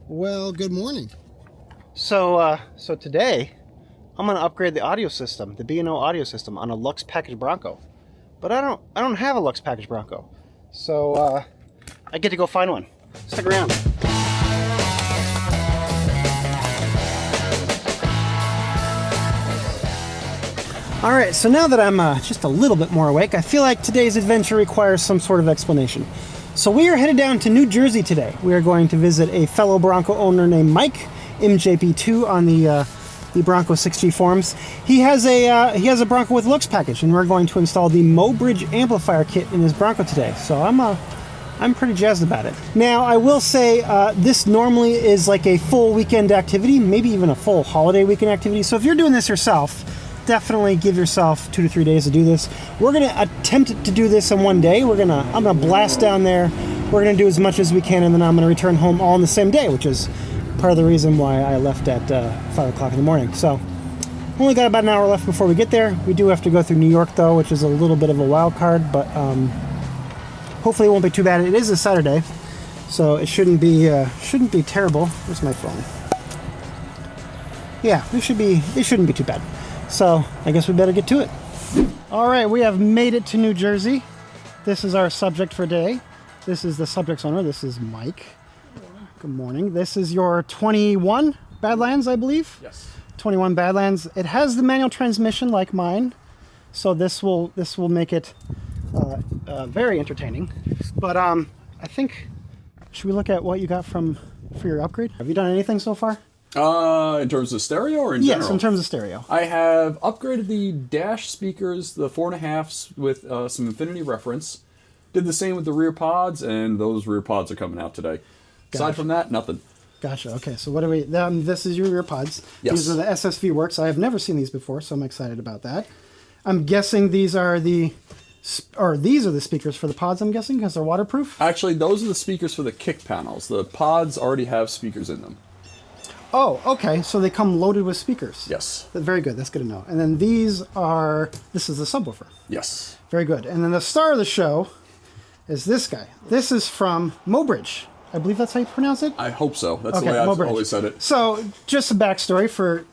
Well, good morning. So today I'm gonna upgrade the audio system, the B&O audio system, on a Lux Package Bronco. But I don't have a Lux Package Bronco, so I get to go find one. Stick around. All right, so now that I'm just a little bit more awake, I feel like today's adventure requires some sort of explanation. So we are headed down to New Jersey today. We are going to visit a fellow Bronco owner named Mike, MJP2 on the Bronco 6G forums. He has a Bronco with Lux Package, and we're going to install the mObridge amplifier kit in his Bronco today. So I'm pretty jazzed about it. Now, I will say this normally is like a full weekend activity, maybe even a full holiday weekend activity. So if you're doing this yourself, definitely give yourself 2 to 3 days to do this. We're gonna attempt to do this in one day. I'm gonna blast down there. We're gonna do as much as we can, and then I'm gonna return home all in the same day, which is part of the reason why I left at 5 o'clock in the morning. So only got about an hour left before we get there. We do have to go through New York though, which is a little bit of a wild card, but hopefully it won't be too bad. It is a Saturday, so it shouldn't be terrible. Where's my phone? Yeah, it shouldn't be too bad. So I guess we better get to it. All right, we have made it to New Jersey. This is our subject for today. This is the subject's owner. This is Mike. Good morning. This is your 21 Badlands, I believe. Yes. 21 Badlands. It has the manual transmission like mine, so this will make it very entertaining. But I think, should we look at what you got for your upgrade? Have you done anything so far? In terms of stereo or in general? Yes, in terms of stereo. I have upgraded the dash speakers, the 4.5s, with some Infinity reference. Did the same with the rear pods, and those rear pods are coming out today. Gotcha. Aside from that, nothing. Gotcha. Okay, so what do we... this is your rear pods. Yes. These are the SSV works. I have never seen these before, so I'm excited about that. I'm guessing these are the speakers for the pods, I'm guessing, because they're waterproof? Actually, those are the speakers for the kick panels. The pods already have speakers in them. Oh, okay. So they come loaded with speakers. Yes. Very good. That's good to know. And then this is the subwoofer. Yes. Very good. And then the star of the show is this guy. This is from mObridge. I believe that's how you pronounce it? I hope so. That's okay, the way I've mObridge. always said it. So just a backstory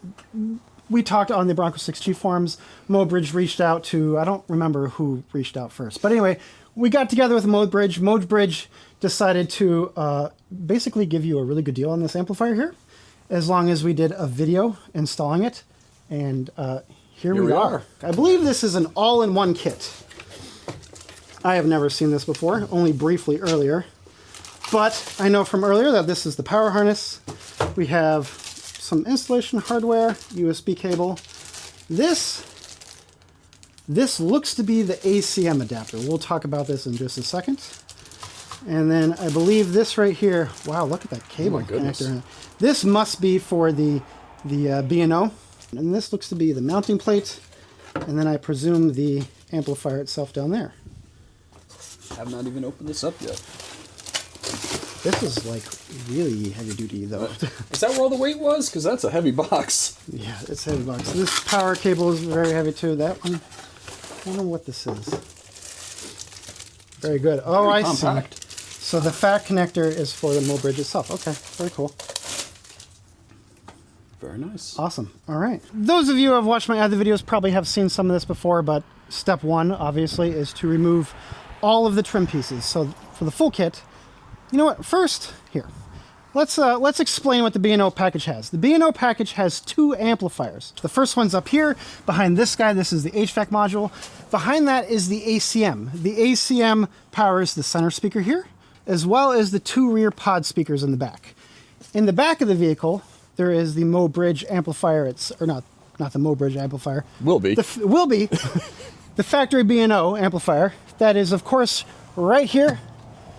we talked on the Bronco 6G forums. mObridge reached out to, I don't remember who reached out first. But anyway, we got together with mObridge. mObridge decided to basically give you a really good deal on this amplifier here, as long as we did a video installing it. And here we are. I believe this is an all-in-one kit. I have never seen this before, only briefly earlier. But I know from earlier that this is the power harness. We have some installation hardware, USB cable. This looks to be the ACM adapter. We'll talk about this in just a second. And then I believe this right here, wow, look at that cable connector. This must be for the B&O. And this looks to be the mounting plate. And then I presume the amplifier itself down there. I have not even opened this up yet. This is like really heavy duty though. Is that where all the weight was? Because that's a heavy box. Yeah, it's a heavy box. This power cable is very heavy too. That one, I don't know what this is. Very good. Oh, I see. So the fat connector is for the mObridge itself. Okay, very cool. Very nice. Awesome. All right. Those of you who have watched my other videos probably have seen some of this before, but step one, obviously, is to remove all of the trim pieces. So for the full kit, you know what? First, here, let's explain what the B&O package has. The B&O package has 2 amplifiers. The first one's up here behind this guy. This is the HVAC module. Behind that is the ACM. The ACM powers the center speaker here, as well as the 2 rear pod speakers in the back. In the back of the vehicle, there is the mObridge amplifier. Not the mObridge amplifier. Will be. Will be. The factory B&O amplifier. That is, of course, right here,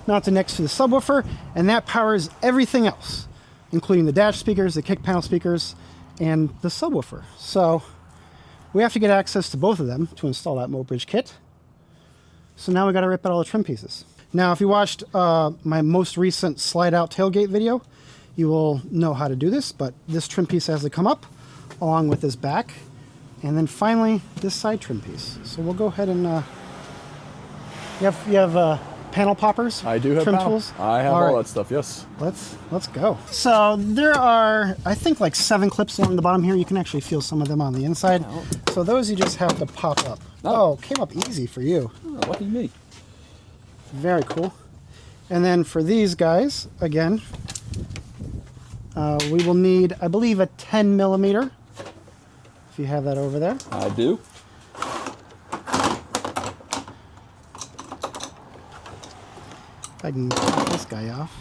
mounted next to the subwoofer, and that powers everything else, including the dash speakers, the kick panel speakers, and the subwoofer. So we have to get access to both of them to install that mObridge kit. So now we got to rip out all the trim pieces. Now, if you watched my most recent slide-out tailgate video, you will know how to do this, but this trim piece has to come up along with this back, and then finally this side trim piece. So we'll go ahead and you have panel poppers? I do have trim panel. tools. I have all that stuff. Yes. Let's go. So there are, I think, like 7 clips along the bottom here. You can actually feel some of them on the inside. Oh. So those you just have to pop up. Oh, came up easy for you. Oh, lucky me. Very cool. And then for these guys, again, we will need, I believe, a 10 millimeter. If you have that over there. I do. I can get this guy off.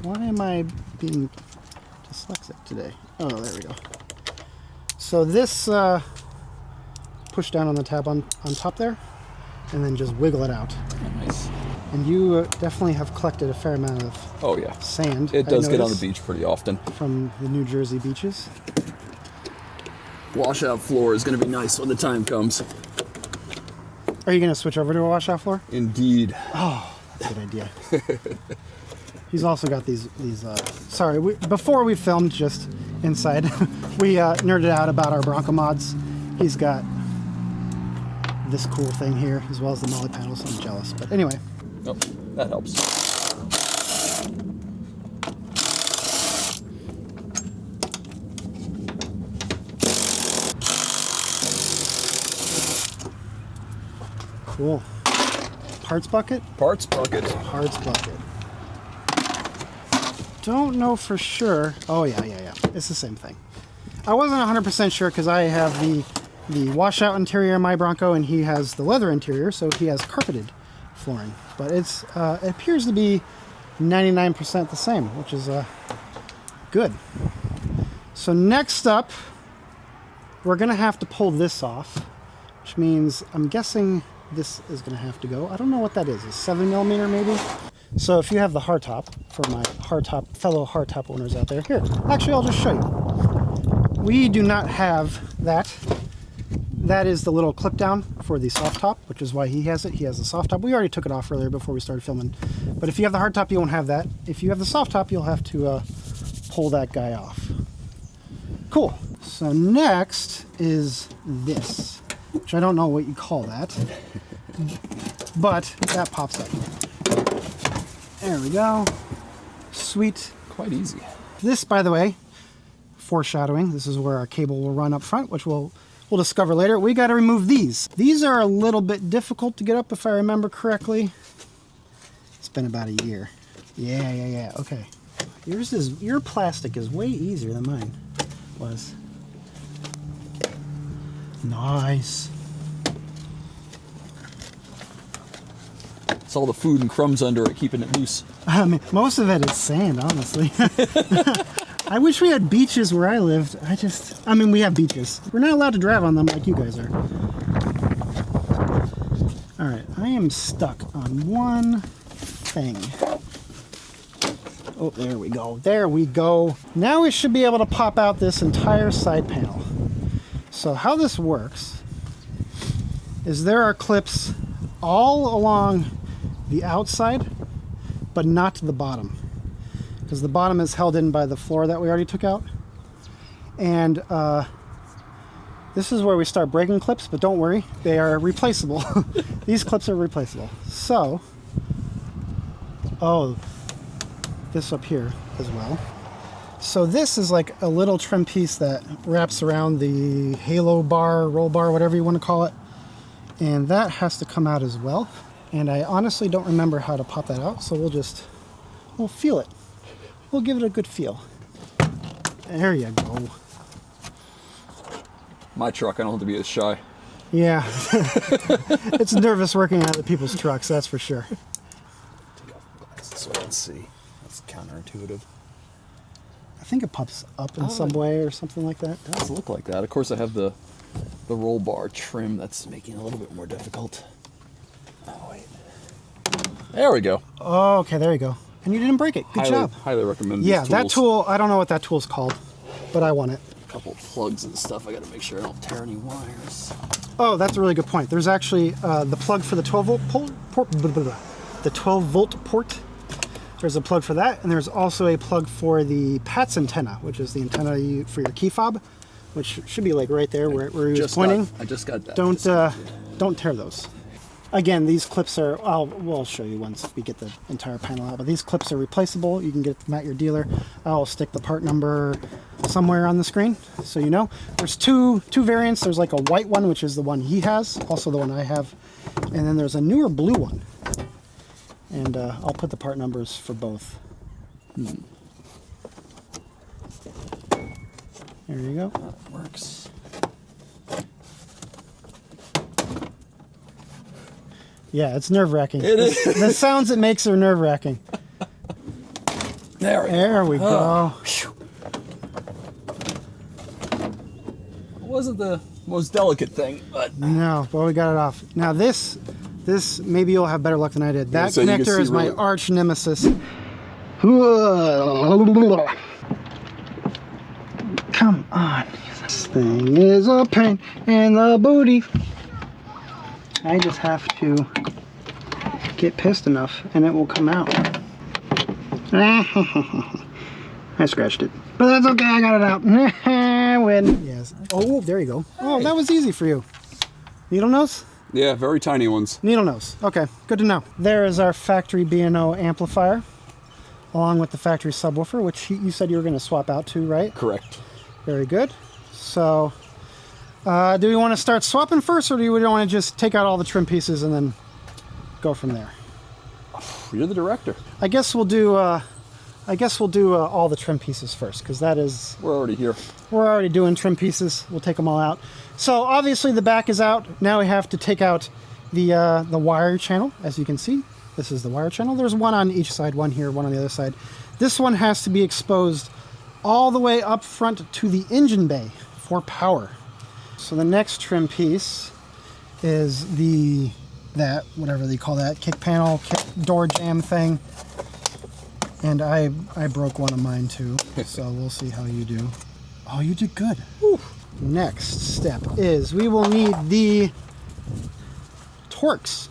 Why am I being dyslexic today? Oh, there we go. So this, push down on the tab on top there, and then just wiggle it out. Oh, nice. And you definitely have collected a fair amount of sand. It does get on the beach pretty often. From the New Jersey beaches. Washout floor is going to be nice when the time comes. Are you going to switch over to a washout floor? Indeed. Oh, that's a good idea. He's also got these sorry, before we filmed just inside, we nerded out about our Bronco mods. He's got this cool thing here, as well as the molly panels. I'm jealous, but anyway. Oh, that helps. Cool. Parts bucket? Parts bucket. Parts bucket. Don't know for sure. Oh, yeah. It's the same thing. I wasn't 100% sure because I have the washout interior in my Bronco and he has the leather interior, so he has carpeted flooring. But it appears to be 99% the same, which is good. So next up, we're going to have to pull this off, which means I'm guessing this is going to have to go. I don't know what that is. A 7 millimeter maybe? So if you have the hardtop, for my fellow hardtop owners out there, here, actually I'll just show you. We do not have that. That is the little clip down for the soft top, which is why he has it. He has the soft top. We already took it off earlier before we started filming. But if you have the hard top, you won't have that. If you have the soft top, you'll have to pull that guy off. Cool. So next is this, which I don't know what you call that, but that pops up. There we go. Sweet. Quite easy. This, by the way, foreshadowing, this is where our cable will run up front, which we'll discover later. We got to remove these. These are a little bit difficult to get up if I remember correctly. It's been about a year. Yeah. Okay. Your plastic is way easier than mine was. Nice. It's all the food and crumbs under it, keeping it loose. I mean, most of it is sand, honestly. I wish we had beaches where I lived. I mean, we have beaches. We're not allowed to drive on them like you guys are. All right, I am stuck on one thing. Oh, there we go. There we go. Now we should be able to pop out this entire side panel. So how this works is there are clips all along the outside, but not to the bottom, because the bottom is held in by the floor that we already took out. And this is where we start breaking clips, but don't worry, they are replaceable. These clips are replaceable. So, this up here as well. So this is like a little trim piece that wraps around the halo bar, roll bar, whatever you want to call it. And that has to come out as well. And I honestly don't remember how to pop that out, so we'll feel it. We'll give it a good feel. There you go. My truck, I don't have to be as shy. Yeah. It's nervous working on other people's trucks, that's for sure. Take off the glasses so I can see. That's counterintuitive. I think it pops up in some way or something like that. It does look like that. Of course, I have the roll bar trim that's making it a little bit more difficult. Oh, wait. There we go. Oh, okay, there you go. And you didn't break it. Good job. Highly recommend Yeah, these that tools. tool, I don't know what that tool's called, but I want it. A couple plugs and stuff. I got to make sure I don't tear any wires. Oh, that's a really good point. There's actually the plug for the 12-volt port. The 12-volt port. There's a plug for that, and there's also a plug for the PATS antenna, which is the antenna for your key fob, which should be like right there where he was pointing. I just got that. Don't tear those. Again, these clips are, we'll show you once we get the entire panel out, but these clips are replaceable. You can get them at your dealer. I'll stick the part number somewhere on the screen so you know. There's two variants. There's like a white one, which is the one he has, also the one I have. And then there's a newer blue one. And I'll put the part numbers for both. There you go. That works. Yeah, it's nerve-wracking. It is. The sounds it makes are nerve-wracking. There we go. It wasn't the most delicate thing, but No, but we got it off. Now this maybe you'll have better luck than I did. That so connector is my really arch nemesis. Come on. This thing is a pain in the booty. I just have to get pissed enough and it will come out. I scratched it. But that's okay, I got it out. Win. Yes. Oh, there you go. Oh, that was easy for you. Needle nose? yeah, very tiny ones. Needle nose. Okay, good to know. There is our factory B&O amplifier, along with the factory subwoofer, which you said you were going to swap out to, right? Correct. Very good. So, do we want to start swapping first, or do we want to just take out all the trim pieces and then go from there? You're the director. I guess we'll do. All the trim pieces first, because that is. We're already here. We're already doing trim pieces. We'll take them all out. So obviously the back is out. Now we have to take out the wire channel. As you can see, this is the wire channel. There's one on each side, one here, one on the other side. This one has to be exposed all the way up front to the engine bay for power. So the next trim piece is that whatever they call that, kick panel, kick door jam thing. And I broke one of mine too, so we'll see how you do. Oh, you did good. Whew. Next step is we will need the Torx.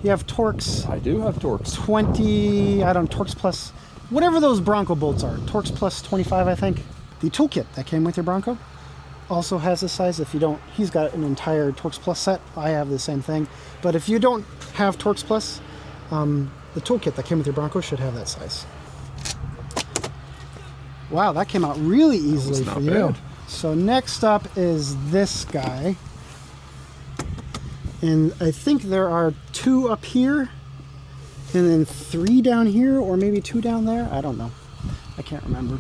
You have Torx. I do have Torx. 20, I don't know, Torx plus, whatever those Bronco bolts are. Torx plus 25, I think. The toolkit that came with your Bronco also has this size. If you don't, he's got an entire Torx plus set. I have the same thing. But if you don't have Torx plus, the toolkit that came with your Bronco should have that size. Wow, that came out really easily for you. Bad. So next up is this guy. And I think there are 2 up here, and then 3 down here, or maybe 2 down there. I don't know. I can't remember.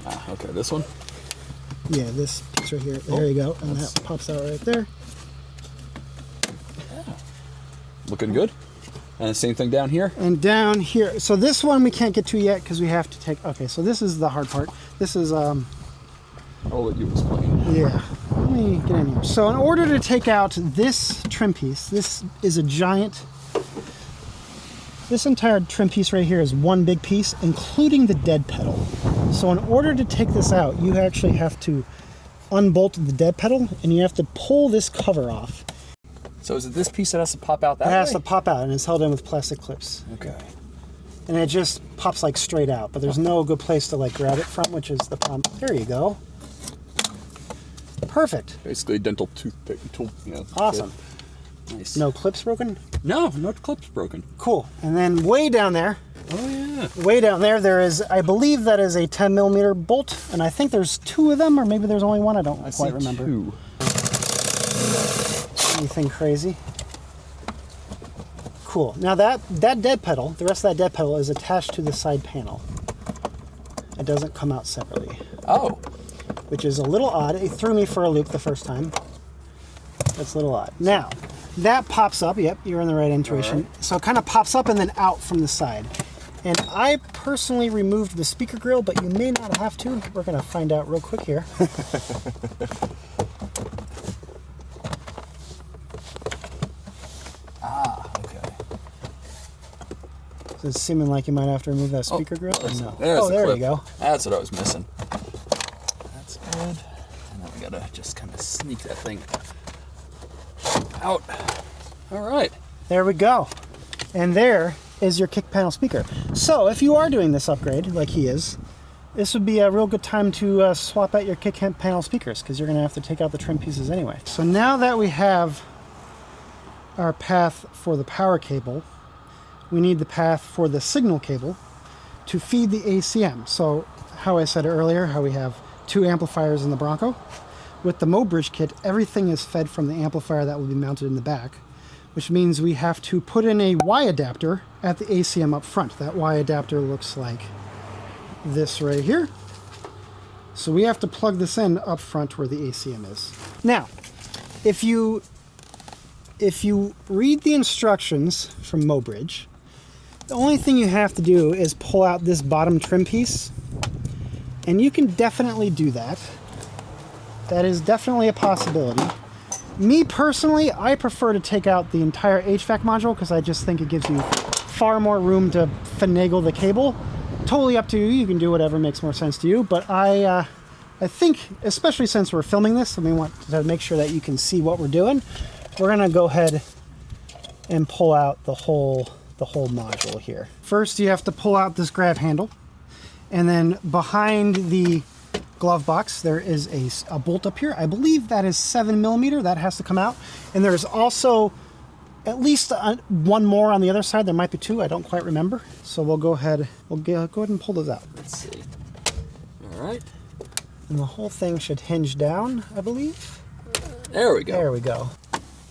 Ah, okay, this one? Yeah, this piece right here. There you go. And that pops out right there. Yeah. Looking good. And the same thing down here? And down here. So this one we can't get to yet because we have to take... Okay, so this is the hard part. This is... I'll let you explain. Yeah. Let me get in here. So in order to take out this trim piece, this is a giant... This entire trim piece right here is one big piece, including the dead pedal. So in order to take this out, you actually have to unbolt the dead pedal, and you have to pull this cover off. So is it this piece that has to pop out that way? It has to pop out, and it's held in with plastic clips. Okay. And it just pops like straight out, but there's no good place to like grab it from, which is the problem. There you go. Perfect. Basically a dental toothpick tool. Yeah. Awesome. Nice. No clips broken? No clips broken. Cool. And then way down there, Oh yeah. way down there is, I believe that is a 10 millimeter bolt, and I think there's 2 of them, or maybe there's only one. I don't quite remember. 2. Anything crazy? Cool. Now that dead pedal, the rest of that dead pedal is attached to the side panel. It doesn't come out separately. Oh. Which is a little odd. It threw me for a loop the first time. That's a little odd. Now, that pops up. Yep, you're in the right intuition. Right. So it kind of pops up and then out from the side. And I personally removed the speaker grill, but you may not have to. We're going to find out real quick here. So it's seeming like you might have to remove that speaker grill? Or no? There you go. That's what I was missing. That's good. And then we gotta just kind of sneak that thing out. All right. There we go. And there is your kick panel speaker. So if you are doing this upgrade, like he is, this would be a real good time to swap out your kick panel speakers, because you're going to have to take out the trim pieces anyway. So now that we have our path for the power cable, we need the path for the signal cable to feed the ACM. So how I said earlier, how we have 2 amplifiers in the Bronco, with the mObridge kit, everything is fed from the amplifier that will be mounted in the back, which means we have to put in a Y adapter at the ACM up front. That Y adapter looks like this right here. So we have to plug this in up front where the ACM is. Now, if you read the instructions from mObridge, the only thing you have to do is pull out this bottom trim piece, and you can definitely do that. That is definitely a possibility. Me personally, I prefer to take out the entire HVAC module because I just think it gives you far more room to finagle the cable. Totally up to you. You can do whatever makes more sense to you. But I think, especially since we're filming this and we want to make sure that you can see what we're doing, we're gonna go ahead and pull out the whole module here. First, you have to pull out this grab handle, and then behind the glove box there is a bolt up here. I believe that is 7mm. That has to come out, and there's also at least one more on the other side. There might be 2. I don't quite remember. So we'll go ahead and pull those out. Let's see. All right. And the whole thing should hinge down, I believe. There we go. There we go.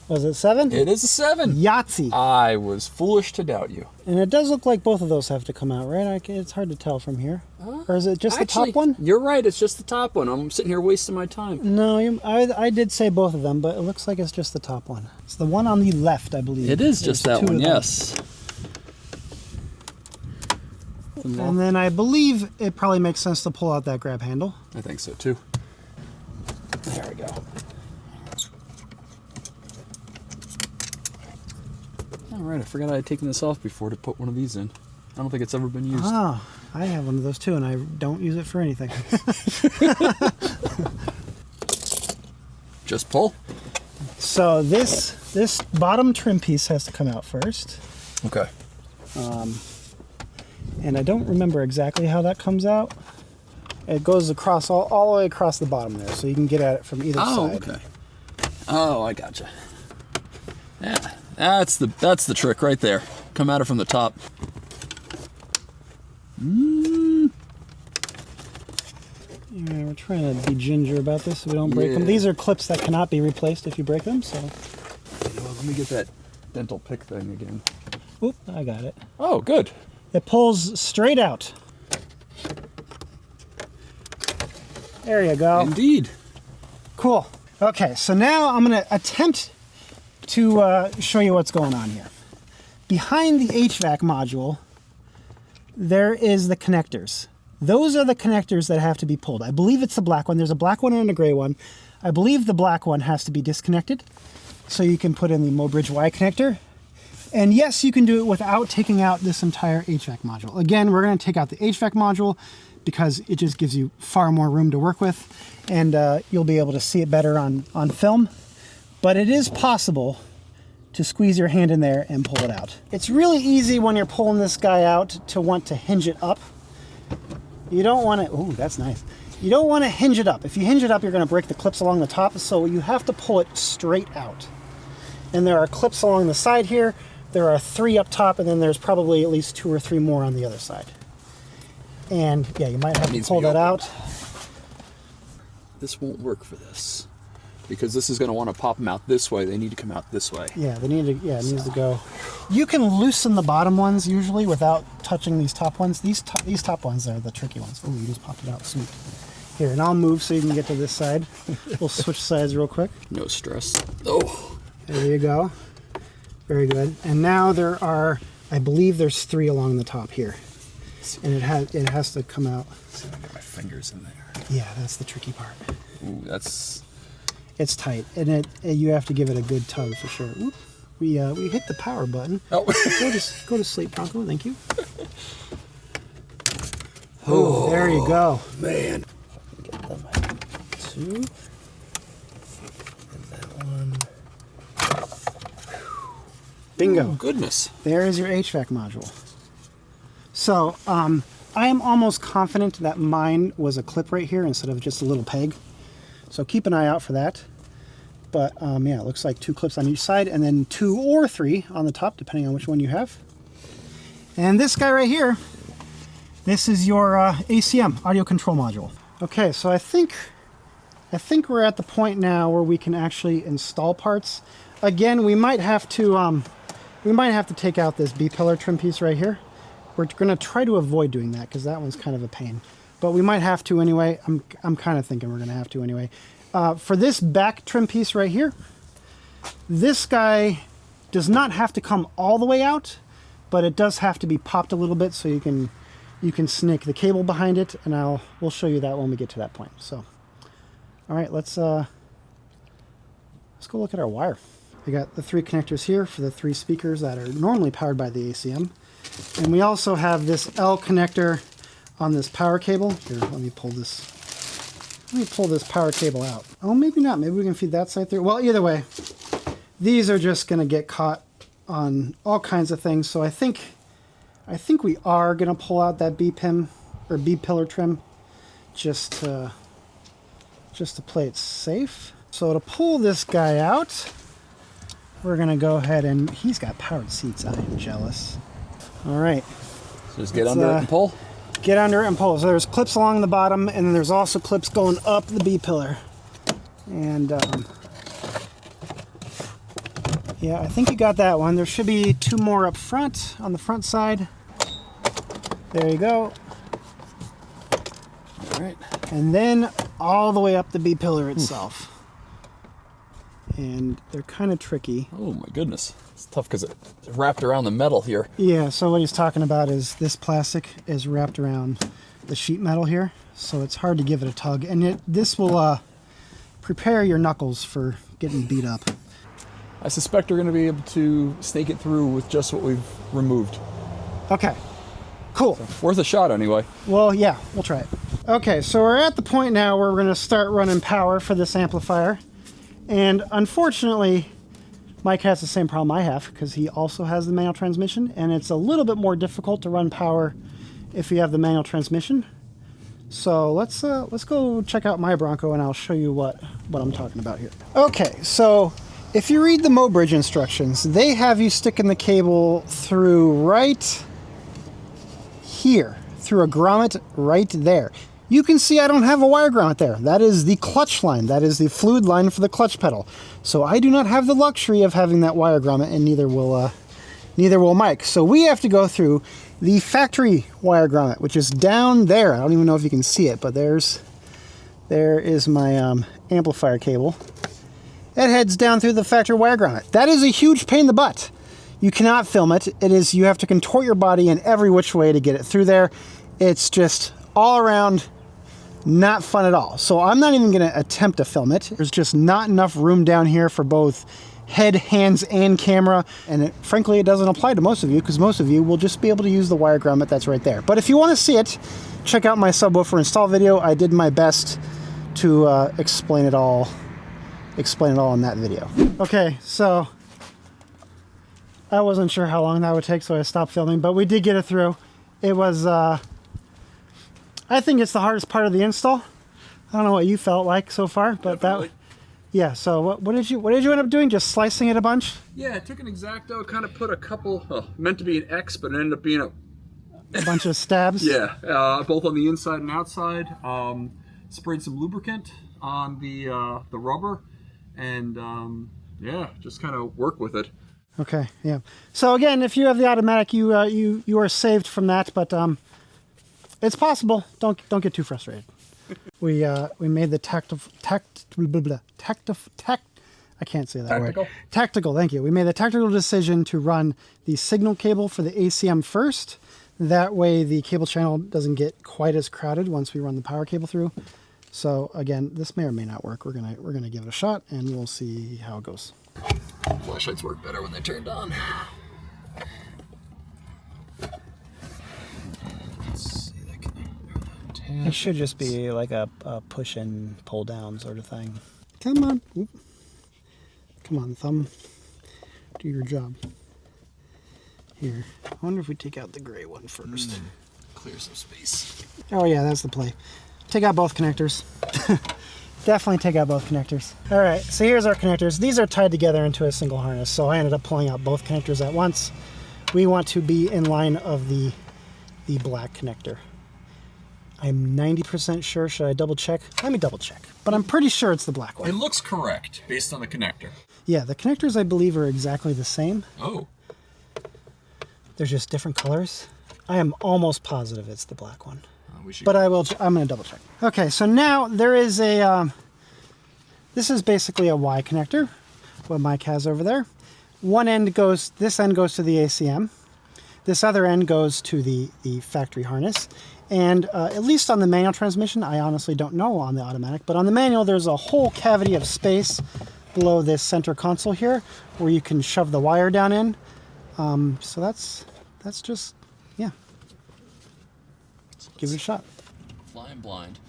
Was it 7? It is a 7. Yahtzee. I was foolish to doubt you. And it does look like both of those have to come out, right? It's hard to tell from here. Or is it just Actually, the top one? You're right. It's just the top one. I'm sitting here wasting my time. No, I did say both of them, but it looks like it's just the top one. It's the one on the left, I believe. It is just There's that 2 one, of them. yes. And then I believe it probably makes sense to pull out that grab handle. I think so too. There we go. All right, I forgot I had taken this off before to put one of these in. I don't think it's ever been used. Oh, I have one of those too, and I don't use it for anything. Just pull. So this bottom trim piece has to come out first. Okay. And I don't remember exactly how that comes out. It goes across all the way across the bottom there, so you can get at it from either side. Okay. Oh, I gotcha. Yeah, that's the trick right there. Come at it from the top. Yeah, we're trying to be ginger about this so we don't break them. These are clips that cannot be replaced if you break them, so... Well, let me get that dental pick thing again. Oop, I got it. Oh, good. It pulls straight out. There you go. Indeed. Cool. Okay, so now I'm going to attempt to show you what's going on here. Behind the HVAC module, there is the connectors. Those are the connectors that have to be pulled. I believe it's the black one. There's a black one and a gray one. I believe the black one has to be disconnected, so you can put in the mObridge Y connector. And yes, you can do it without taking out this entire HVAC module. Again, we're going to take out the HVAC module because it just gives you far more room to work with, and you'll be able to see it better on film. But it is possible to squeeze your hand in there and pull it out. It's really easy when you're pulling this guy out to want to hinge it up. You don't want to, ooh, that's nice. You don't want to hinge it up. If you hinge it up, you're going to break the clips along the top, so you have to pull it straight out. And there are clips along the side here. There are 3 up top, and then there's probably at least 2 or 3 more on the other side. And yeah, you might have to pull that out. This won't work for this because this is going to want to pop them out this way. They need to come out this way. Yeah, they need to. Yeah, it needs to go. You can loosen the bottom ones usually without touching these top ones. These top ones are the tricky ones. Oh, you just popped it out. Sweet. Here, and I'll move so you can get to this side. We'll switch sides real quick. No stress. Oh, there you go. Very good. And now there are, I believe there's 3 along the top here, and it has to come out. See if I can get my fingers in there. Yeah, that's the tricky part. Ooh, that's. It's tight, and you have to give it a good tug for sure. Oop. We hit the power button. Oh. Go to sleep, Bronco. Thank you. Oh, there you go. Man. Get them 2. And that one. Bingo. Oh, goodness. There is your HVAC module. So, I am almost confident that mine was a clip right here instead of just a little peg. So keep an eye out for that. But yeah, it looks like 2 clips on each side, and then 2 or 3 on the top, depending on which one you have. And this guy right here, this is your ACM, audio control module. Okay, so I think we're at the point now where we can actually install parts. Again, we might have to take out this B-pillar trim piece right here. We're gonna try to avoid doing that because that one's kind of a pain. But we might have to anyway. I'm kind of thinking we're gonna have to anyway. For this back trim piece right here, this guy does not have to come all the way out, but it does have to be popped a little bit so you can snake the cable behind it, and we'll show you that when we get to that point. So, all right, let's go look at our wire. We got the 3 connectors here for the 3 speakers that are normally powered by the ACM, and we also have this L connector on this power cable. Here, let me pull this power cable out. Oh, maybe not. Maybe we can feed that side through. Well, either way, these are just going to get caught on all kinds of things. So I think we are going to pull out that B-pin or B-pillar trim just to play it safe. So to pull this guy out, we're going to go ahead and he's got powered seats. I am jealous. All right. So just get under it and pull. Get under it and pull. So there's clips along the bottom, and then there's also clips going up the B-pillar. And yeah, I think you got that one. There should be 2 more up front on the front side. There you go. All right. And then all the way up the B-pillar itself. And they're kind of tricky. Oh my goodness. It's tough because it's wrapped around the metal here. Yeah, so what he's talking about is this plastic is wrapped around the sheet metal here. So it's hard to give it a tug. And this will prepare your knuckles for getting beat up. I suspect we're going to be able to snake it through with just what we've removed. Okay, cool. So, worth a shot anyway. Well, yeah, we'll try it. Okay, so we're at the point now where we're going to start running power for this amplifier. And unfortunately, Mike has the same problem I have because he also has the manual transmission, and it's a little bit more difficult to run power if you have the manual transmission. So let's go check out my Bronco, and I'll show you what I'm talking about here. Okay, so if you read the mObridge instructions, they have you sticking the cable through right here, through a grommet right there. You can see I don't have a wire grommet there. That is the clutch line. That is the fluid line for the clutch pedal. So I do not have the luxury of having that wire grommet, and neither will Mike. So we have to go through the factory wire grommet, which is down there. I don't even know if you can see it, but there is my amplifier cable. It heads down through the factory wire grommet. That is a huge pain in the butt. You cannot film it. You have to contort your body in every which way to get it through there. It's just all around not fun at all. So I'm not even going to attempt to film it. There's just not enough room down here for both head, hands, and camera. And frankly, it doesn't apply to most of you because most of you will just be able to use the wire grommet that's right there. But if you want to see it, check out my subwoofer install video. I did my best to explain it all in that video. Okay, so I wasn't sure how long that would take, so I stopped filming, but we did get it through. It was I think it's the hardest part of the install. I don't know what you felt like so far, but Definitely. Yeah. So what did you end up doing? Just slicing it a bunch? Yeah, I took an X-Acto, kind of put a couple, meant to be an X, but it ended up being A bunch of stabs? Yeah, both on the inside and outside. Sprayed some lubricant on the rubber, and yeah, just kind of work with it. Okay, yeah. So again, if you have the automatic, you are saved from that, but it's possible. Don't get too frustrated. We made the I can't say that Tactical? word. Tactical, thank you. We made the tactical decision to run the signal cable for the ACM first. That way the cable channel doesn't get quite as crowded once we run the power cable through. So again, this may or may not work. We're gonna give it a shot and we'll see how it goes. Flashlights work better when they're turned on. It should just be like a push and pull down sort of thing. Come on. Oop. Come on, thumb. Do your job. Here. I wonder if we take out the gray one first. Clear some space. Oh yeah, that's the play. Take out both connectors. Definitely take out both connectors. All right, so here's our connectors. These are tied together into a single harness, so I ended up pulling out both connectors at once. We want to be in line of the black connector. I'm 90% sure. Should I double check? Let me double check. But I'm pretty sure it's the black one. It looks correct based on the connector. Yeah, the connectors I believe are exactly the same. Oh. They're just different colors. I am almost positive it's the black one. But I'm going to double check. Okay, so now there is a, this is basically a Y connector, what Mike has over there. One end goes, this end goes to the ACM. This other end goes to the factory harness. And at least on the manual transmission, I honestly don't know on the automatic, but on the manual, there's a whole cavity of space below this center console here where you can shove the wire down in. So that's just, yeah. Give it a shot. Flying blind.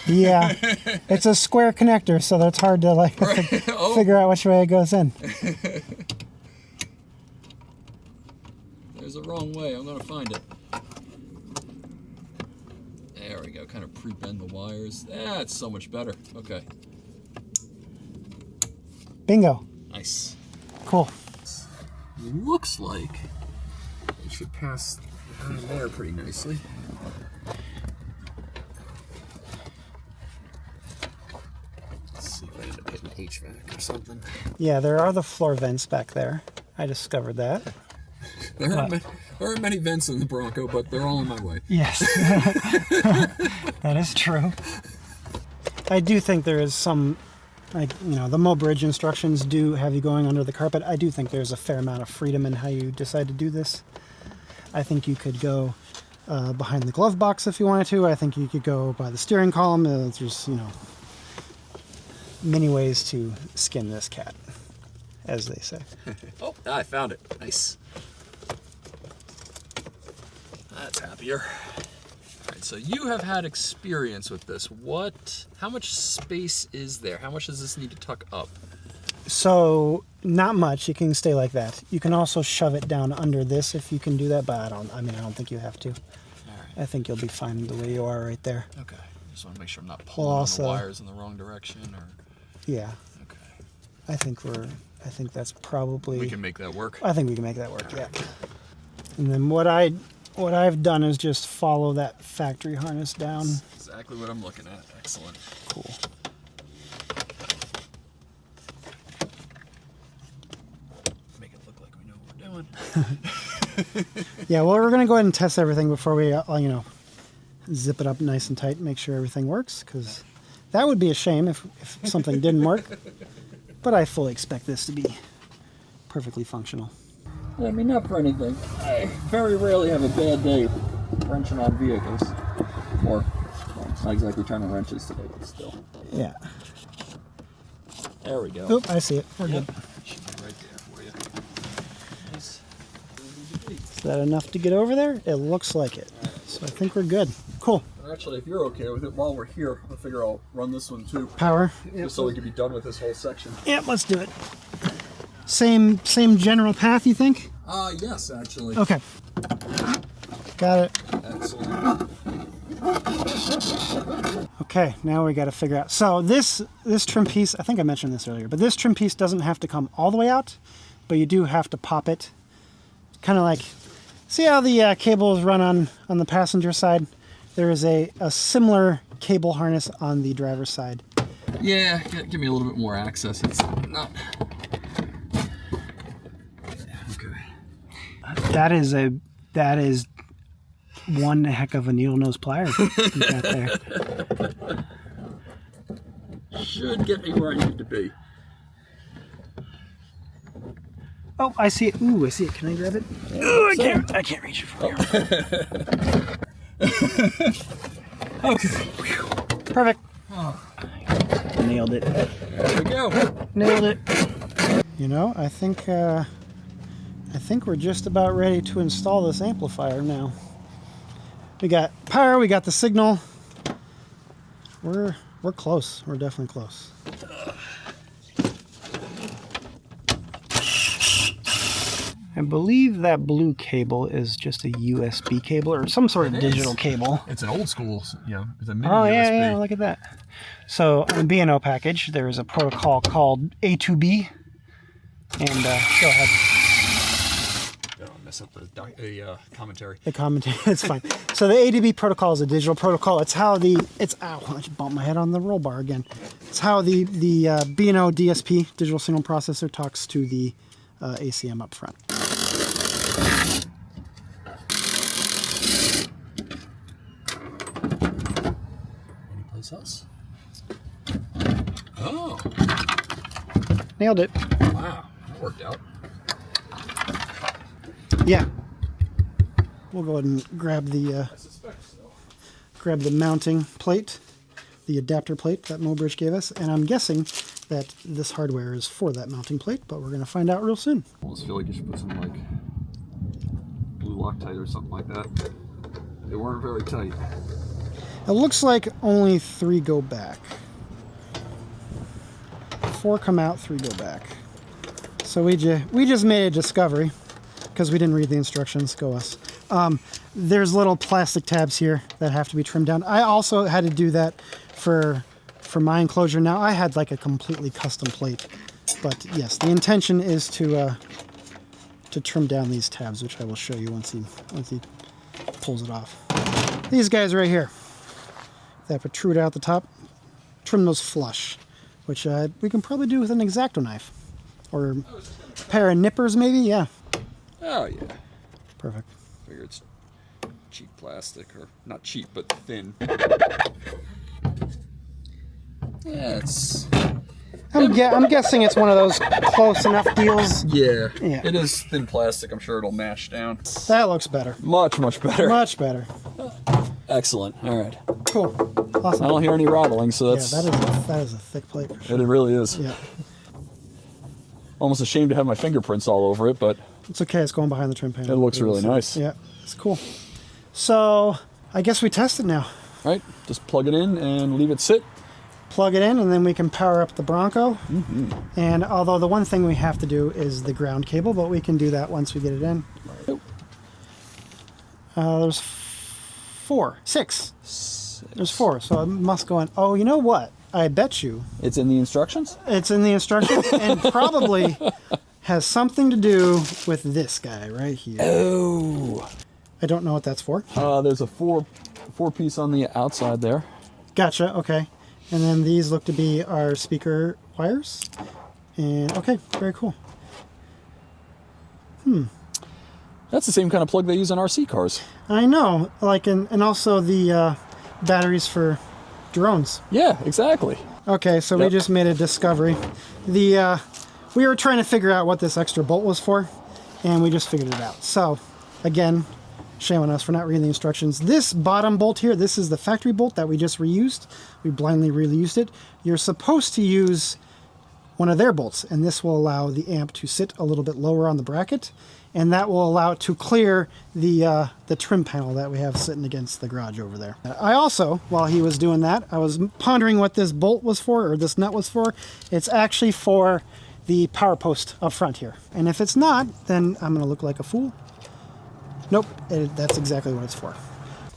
Yeah, it's a square connector, so that's hard to like figure out which way it goes in. There's a wrong way. I'm gonna find it. There we go. Kind of pre-bend the wires. That's so much better. Okay. Bingo. Nice. Cool. Looks like it should pass down there pretty nicely. Let's see if I end up hitting HVAC or something. Yeah, there are the floor vents back there. I discovered that. There aren't many vents in the Bronco, but they're all in my way. Yes. That is true. I do think there is some, like, you know, the mObridge instructions do have you going under the carpet. I do think there's a fair amount of freedom in how you decide to do this. I think you could go behind the glove box if you wanted to. I think you could go by the steering column. There's, you know, many ways to skin this cat, as they say. Oh, I found it. Nice. That's happier. All right, so you have had experience with this. How much space is there? How much does this need to tuck up? So not much. You can stay like that. You can also shove it down under this if you can do that, but I don't think you have to. All right. I think you'll be fine the way you are right there. Okay. Just want to make sure I'm not pulling on the wires in the wrong direction, or. Yeah. Okay. I think that's probably. We can make that work. I think we can make that work. Yeah. And then what I've done is just follow that factory harness down. That's exactly what I'm looking at. Excellent. Cool. Make it look like we know what we're doing. Yeah, well, we're going to go ahead and test everything before we, zip it up nice and tight and make sure everything works, because that would be a shame if something didn't work. But I fully expect this to be perfectly functional. I mean, not for anything. I very rarely have a bad day wrenching on vehicles. Or, well, not exactly turning wrenches today, but still. Yeah. There we go. Oop, I see it. We're good. It should be right there for you. Nice. Is that enough to get over there? It looks like it. So I think we're good. Cool. Actually, if you're okay with it, while we're here, I figure I'll run this one too. Power. Just so we can be done with this whole section. Yep, let's do it. Same general path, you think? Yes, actually. Okay. Got it. Excellent. Okay, now we got to figure out. So this trim piece, I think I mentioned this earlier, but this trim piece doesn't have to come all the way out, but you do have to pop it. Kind of like, see how the cable is run on the passenger side? There is a similar cable harness on the driver's side. Yeah, give me a little bit more access. It's not. Okay. That is one heck of a needle nose pliers you got there. Should get me where I need to be. Oh, I see it. Ooh, I see it. Can I grab it? Ooh, I can't reach it from here. Okay. Perfect. Oh. Nailed it. There we go. Nailed it. You know, I think we're just about ready to install this amplifier now. We got power, we got the signal. We're close. We're definitely close. I believe that blue cable is just a USB cable or some sort of digital cable. It's an old school, yeah. It's a mini Oh, USB. yeah, look at that. So on the B&O package, there is a protocol called A2B. And go ahead. Don't mess up the commentary. The commentary, it's fine. So the A2B protocol is a digital protocol. It's how ow, I just bumped my head on the roll bar again. It's how the B&O DSP, digital signal processor, talks to the ACM up front. Anyplace else? Oh. Nailed it. Wow, that worked out. Yeah. We'll go ahead and grab the mounting plate, the adapter plate that mObridge gave us, and I'm guessing that this hardware is for that mounting plate, but we're going to find out real soon. I almost feel like you should put some like blue Loctite or something like that. They weren't very tight. It looks like only 3 go back. 4 come out, 3 go back. So we just made a discovery because we didn't read the instructions. Go us. There's little plastic tabs here that have to be trimmed down. I also had to do that for my enclosure. Now I had like a completely custom plate, but yes, the intention is to trim down these tabs, which I will show you once he pulls it off. These guys right here that protrude out the top, trim those flush, which we can probably do with an X-Acto knife or a pair of nippers maybe. Yeah. Oh yeah. Perfect. Figure it's cheap plastic, or not cheap, but thin. Yeah, it's. I'm guessing it's one of those close enough deals. Yeah. Yeah. It is thin plastic. I'm sure it'll mash down. That looks better. Much better. Much better. Excellent. All right. Cool. Awesome. I don't hear any rattling, so that's. Yeah, that is a thick plate for sure. It really is. Yeah. Almost ashamed to have my fingerprints all over it, but It's okay. It's going behind the trim panel. it looks really nice. Yeah, it's cool. So I guess we test it now. All right. Just plug it in and leave it sit. Plug it in, and then we can power up the Bronco. Mm-hmm. And although the one thing we have to do is the ground cable, but we can do that once we get it in. There's 6. There's 4, so it must go in. Oh, you know what? I bet you. It's in the instructions? It's in the instructions, and probably has something to do with this guy right here. Oh. I don't know what that's for. There's a four piece on the outside there. Gotcha, okay. And then these look to be our speaker wires. And okay, very cool. That's the same kind of plug they use on RC cars. I know, like, and also the batteries for drones. Yeah, exactly. Okay, so we just made a discovery. We were trying to figure out what this extra bolt was for, and we just figured it out. So, again, shame on us for not reading the instructions. This bottom bolt here, this is the factory bolt that we just reused. We blindly reused it. You're supposed to use one of their bolts, and this will allow the amp to sit a little bit lower on the bracket, and that will allow it to clear the trim panel that we have sitting against the garage over there. I also, while he was doing that, I was pondering what this bolt was for, or this nut was for. It's actually for the power post up front here. And if it's not, then I'm going to look like a fool. Nope, that's exactly what it's for.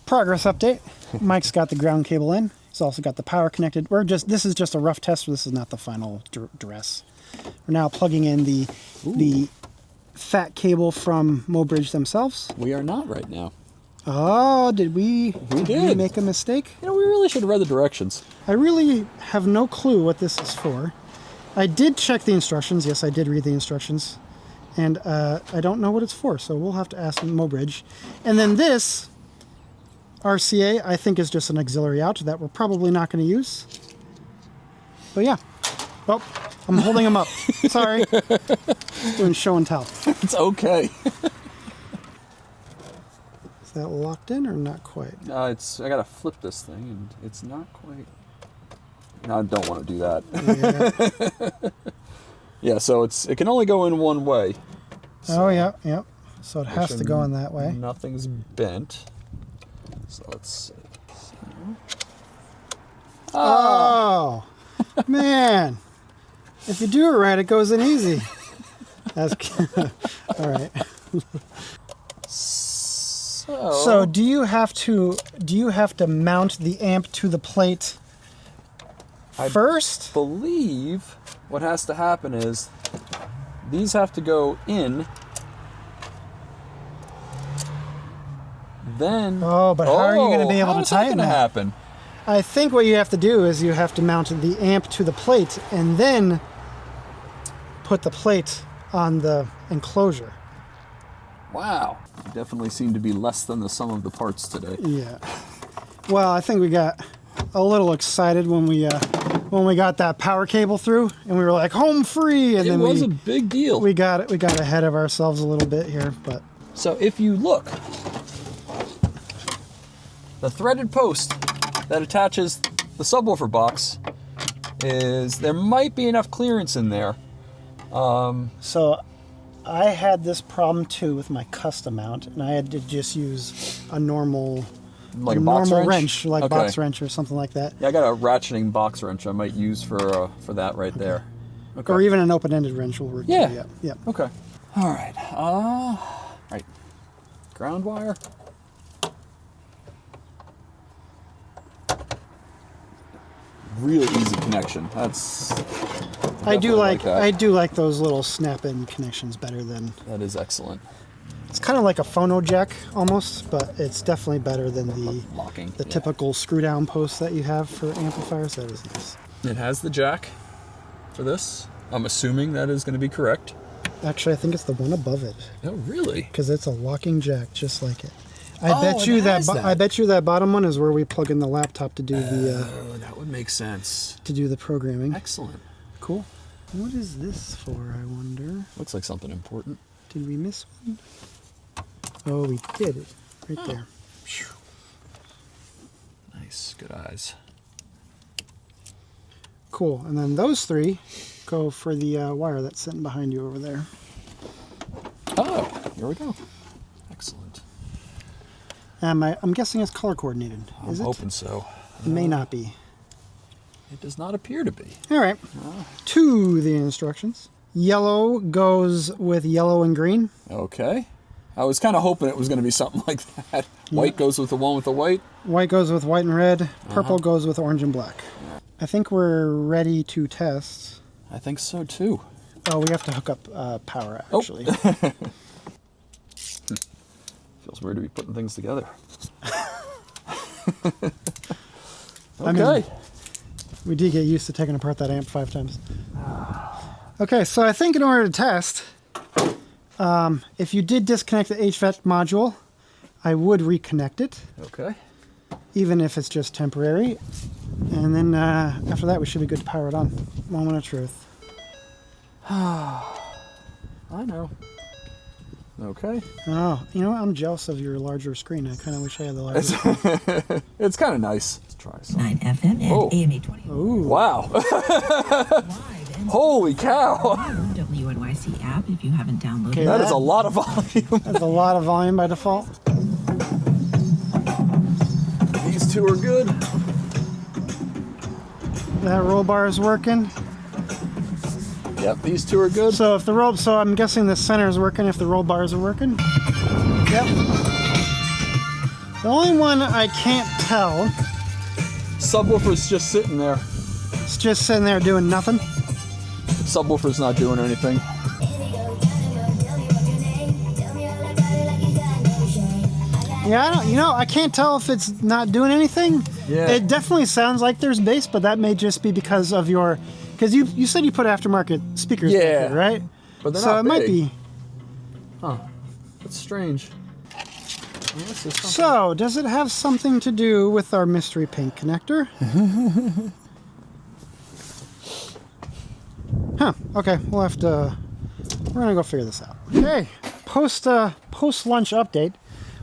Progress update. Mike's got the ground cable in. He's also got the power connected. This is just a rough test. This is not the final dress. We're now plugging in the fat cable from mObridge themselves. We are not right now. Oh, did we make a mistake? You know, we really should have read the directions. I really have no clue what this is for. I did check the instructions. Yes, I did read the instructions. And I don't know what it's for, so we'll have to ask mObridge. And then this RCA, I think, is just an auxiliary out that we're probably not going to use. But yeah. Well, I'm holding them up. Sorry. Just doing show and tell. It's okay. Is that locked in or not quite? I gotta flip this thing, and it's not quite. No, I don't want to do that. Yeah. Yeah, so it can only go in one way. So, oh yeah. So it has to go in that way. Nothing's bent. So let's see. Oh, man. If you do it right, it goes in easy. That's all right. So do you have to mount the amp to the plate first? I believe what has to happen is these have to go in. Then... Oh, but how are you going to be able to tighten that? that? Happen? I think what you have to do is you have to mount the amp to the plate and then put the plate on the enclosure. Wow. You definitely seem to be less than the sum of the parts today. Yeah. Well, I think we got a little excited when we got that power cable through, and we were like, home free, and It then was a big deal. we got ahead of ourselves a little bit here, but So if you look, the threaded post that attaches the subwoofer box there might be enough clearance in there. so I had this problem too with my custom mount, and I had to just use a normal Like a box wrench, like Okay. box wrench or something like that. Yeah, I got a ratcheting box wrench I might use for that right there. Okay. Or even an open-ended wrench will work. Yeah. Too. Yeah. Okay. All right. Right. Ground wire. Real easy connection. I do like that. those little snap-in connections better than. That is excellent. It's kind of like a phono jack almost, but it's definitely better than Locking. the typical screw-down post that you have for amplifiers. That is nice. It has the jack for this. I'm assuming that is going to be correct. Actually, I think it's the one above it Oh, really? because it's a locking jack, just like it. Oh, I bet you that bottom one is where we plug in the laptop to do Oh, that would make sense. the programming. Excellent. Cool. What is this for, I wonder? Looks like something important. Did we miss one? Oh, we did. Right there. Nice. Good eyes. Cool. And then those three go for the wire that's sitting behind you over there. Oh, here we go. Excellent. I'm guessing it's color coordinated. I'm hoping so. It may not be. It does not appear to be. All right. To the instructions. Yellow goes with yellow and green. Okay. I was kind of hoping it was going to be something like that. White goes with the one with the white. White goes with white and red. Purple goes with orange and black. I think we're ready to test. I think so too. Oh, we have to hook up power, actually. Feels weird to be putting things together. I mean, we did get used to taking apart that amp 5 times. Okay, so I think in order to test, if you did disconnect the HVAC module, I would reconnect it, Okay. even if it's just temporary. And then after that, we should be good to power it on. Moment of truth. I know. Okay. Oh, you know what? I'm jealous of your larger screen. I kind of wish I had the larger screen. It's kind of nice. Let's try some. 9 FM and Oh. AM 820. Ooh. Wow. Wide and Holy cow. WNYC app if you haven't downloaded Okay, it. That is a lot of volume. That's a lot of volume by default. These two are good. That roll bar is working. Yep, these two are good. So if the roll, so I'm guessing the center is working if the roll bars are working. Yep. The only one I can't tell Subwoofer's just sitting there. is just sitting there doing nothing. Subwoofer's not doing anything. Yeah, I can't tell if it's not doing anything. Yeah. It definitely sounds like there's bass, but that may just be because of your, because you said you put aftermarket speakers back Yeah. there, right? But they're So not it might big. be. Huh. That's strange. Yes, there's something. So, does it have something to do with our mystery pink connector? Huh. Okay, we'll have to. We're gonna go figure this out. Okay. Post lunch update.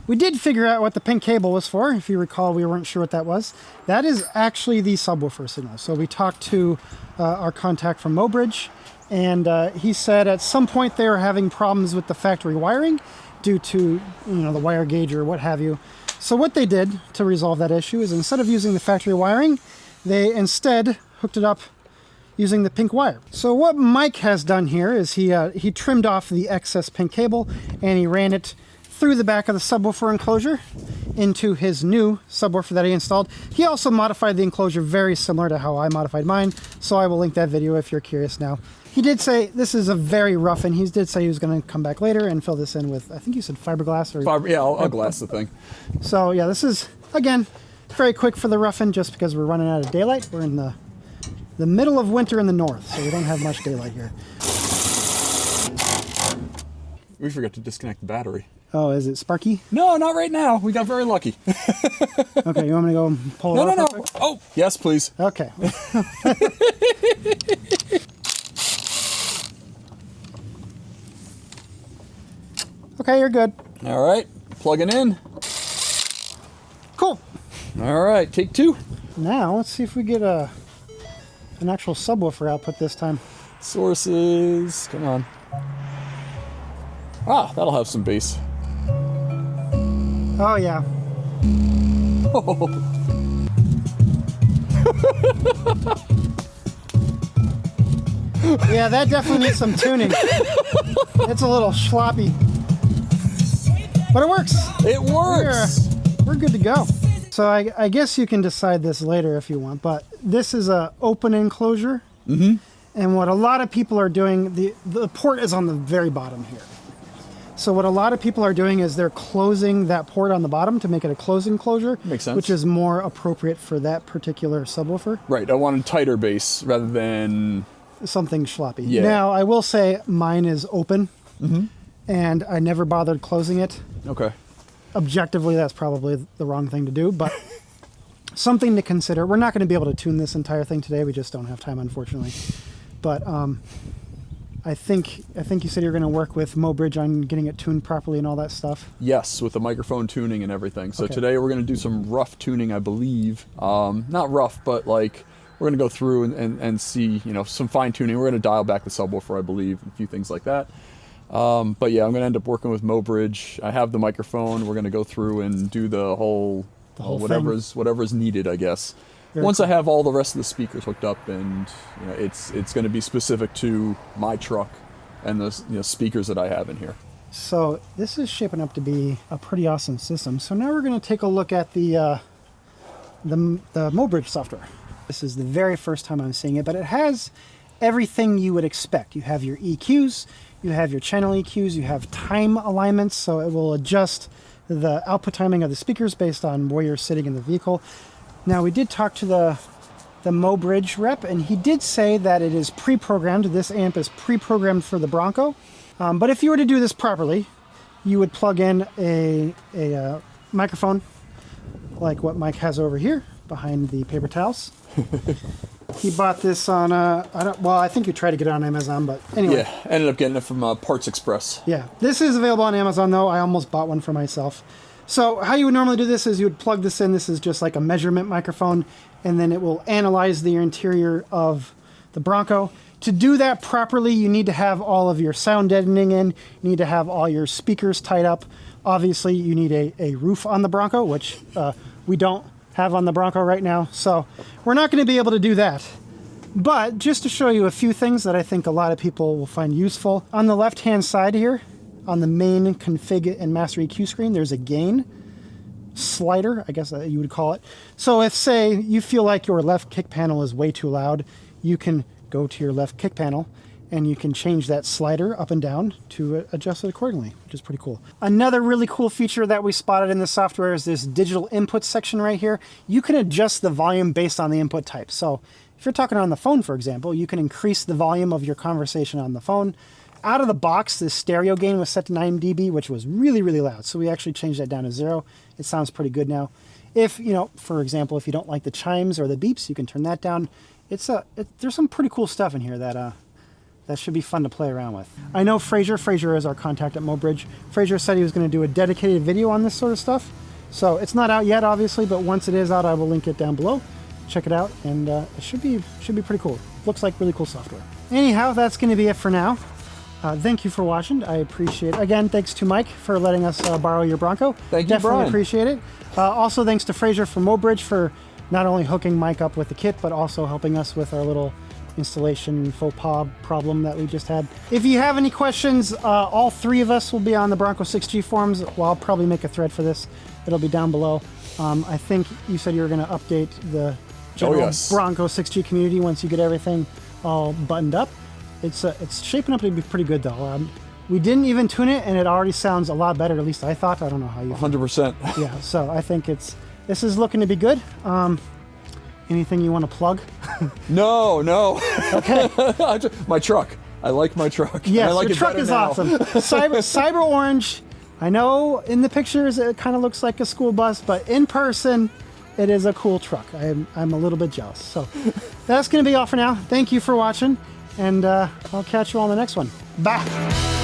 We did figure out what the pink cable was for. If you recall, we weren't sure what that was. That is actually the subwoofer signal. So we talked to our contact from mObridge, and he said at some point they were having problems with the factory wiring due to the wire gauge or what have you. So what they did to resolve that issue is instead of using the factory wiring, they instead hooked it up using the pink wire. So what Mike has done here is he trimmed off the excess pink cable and he ran it through the back of the subwoofer enclosure, into his new subwoofer that he installed. He also modified the enclosure very similar to how I modified mine, so I will link that video if you're curious now. He did say this is a very rough, and he did say he was going to come back later and fill this in with, I think you said fiberglass or... Yeah, I'll glass the thing. So yeah, this is, again, very quick for the rough-in just because we're running out of daylight. We're in the middle of winter in the north, so we don't have much daylight here. We forgot to disconnect the battery. Oh, is it sparky? No, not right now. We got very lucky. Okay, you want me to go pull it off? No. Oh, yes, please. Okay. Okay, you're good. All right, plugging in. Cool. All right, take two. Now, let's see if we get an actual subwoofer output this time. Sources, come on. Ah, that'll have some bass. Oh, yeah. Yeah, that definitely needs some tuning. It's a little sloppy. But it works. It works. We're good to go. So I guess you can decide this later if you want, but this is a open enclosure. Mm-hmm. And what a lot of people are doing, the port is on the very bottom here. So what a lot of people are doing is they're closing that port on the bottom to make it a closed enclosure. Makes sense. Which is more appropriate for that particular subwoofer. Right, I wanted tighter bass rather than... Something sloppy. Yeah. Now, I will say mine is open. Mm-hmm. And I never bothered closing it. Okay. Objectively, that's probably the wrong thing to do, but something to consider. We're not going to be able to tune this entire thing today. We just don't have time, unfortunately. But I think you said you're going to work with mObridge on getting it tuned properly and all that stuff. Yes, with the microphone tuning and everything. So Okay. Today we're going to do some rough tuning, I believe. Not rough, but like we're going to go through and see, you know, some fine tuning. We're going to dial back the subwoofer, I believe, a few things like that. But yeah, I'm going to end up working with mObridge. I have the microphone. We're going to go through and do the whole whatever's needed, I guess. Once cool. I have all the rest of the speakers hooked up, and you know, it's going to be specific to my truck and the speakers that I have in here. So this is shaping up to be a pretty awesome system. So now we're going to take a look at the mObridge software. This is the very first time I'm seeing it, but it has everything you would expect. You have your EQs, you have your channel EQs, you have time alignments, so it will adjust the output timing of the speakers based on where you're sitting in the vehicle. Now, we did talk to the mObridge rep, and he did say that it is pre-programmed. This amp is pre-programmed for the Bronco. But if you were to do this properly, you would plug in a microphone like what Mike has over here behind the paper towels. He bought this on, I think you tried to get it on Amazon, but anyway. Yeah, ended up getting it from Parts Express. Yeah, this is available on Amazon, though. I almost bought one for myself. So how you would normally do this is you would plug this in. This is just like a measurement microphone, and then it will analyze the interior of the Bronco. To do that properly, you need to have all of your sound deadening in. You need to have all your speakers tied up. Obviously, you need a roof on the Bronco, which we don't have on the Bronco right now. So we're not going to be able to do that. But just to show you a few things that I think a lot of people will find useful. On the left-hand side here, on the main config and master EQ screen, there's a gain slider, I guess you would call it. So if, say, you feel like your left kick panel is way too loud, you can go to your left kick panel and you can change that slider up and down to adjust it accordingly, which is pretty cool. Another really cool feature that we spotted in the software is this digital input section right here. You can adjust the volume based on the input type. So if you're talking on the phone, for example, you can increase the volume of your conversation on the phone. Out of the box, this stereo gain was set to 9 dB, which was really, really loud. So we actually changed that down to 0. It sounds pretty good now. If, you know, for example, if you don't like the chimes or the beeps, you can turn that down. There's some pretty cool stuff in here that should be fun to play around with. I know Fraser is our contact at mObridge. Fraser said he was going to do a dedicated video on this sort of stuff. So it's not out yet, obviously, but once it is out, I will link it down below. Check it out, and it should be pretty cool. Looks like really cool software. Anyhow, that's going to be it for now. Thank you for watching. I appreciate it. Again, thanks to Mike for letting us borrow your Bronco. Thank you, Definitely Brian. appreciate it. Also, thanks to Fraser from mObridge for not only hooking Mike up with the kit, but also helping us with our little installation faux pas problem that we just had. If you have any questions, all three of us will be on the Bronco 6G forums. Well, I'll probably make a thread for this It'll be down below. I think you said you were going to update the general yes. Bronco 6G community once you get everything all buttoned up. It's shaping up to be pretty good though. We didn't even tune it, and it already sounds a lot better. At least I thought. I don't know how you. 100%. Yeah. So I think this is looking to be good. Anything you want to plug? No. Okay. My truck. I like my truck. Yes, I like your it truck better is now. awesome. Cyber orange. I know in the pictures it kind of looks like a school bus, but in person, it is a cool truck. I'm a little bit jealous. So that's going to be all for now. Thank you for watching, and I'll catch you on the next one. Bye.